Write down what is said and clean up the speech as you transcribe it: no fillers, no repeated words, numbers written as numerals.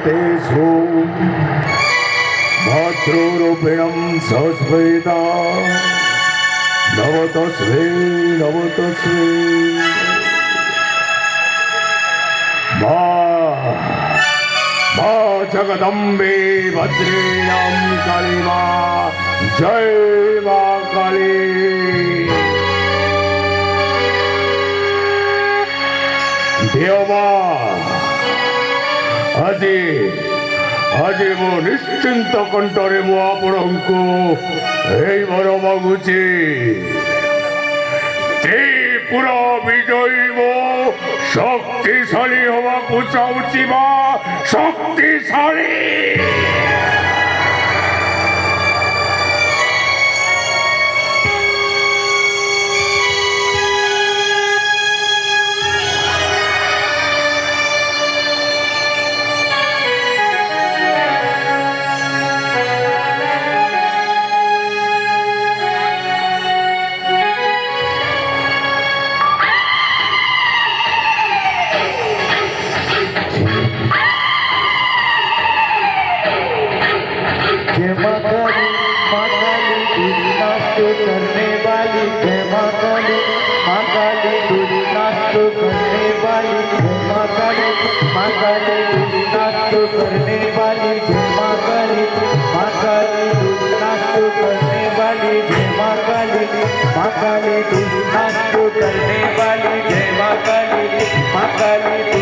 भूतेषु भातृरूपिणं संस्मृता नवतस्मै नवतस्मै मा जगदम्बे भद्रीणां काली मां जय मां काली। देवा আজি মো নিশ্চিন্ত কণ্ঠরে মো ଆପଣଙ୍କୁ এই বর মাগুছি ত্রিপুর বিজয়ী মো শক্তিশালী হওয়াକୁ চাହୁଛି মা শক্তিশালী। करने वाली जय मां काली, मां काली दूरी नाश करने वाली जय मां काली, मां काली दूरी नाश करने वाली जय मां काली, मां काली दूरी नाश करने वाली जय मां काली, मां काली दूरी नाश करने वाली जय मां काली, मां काली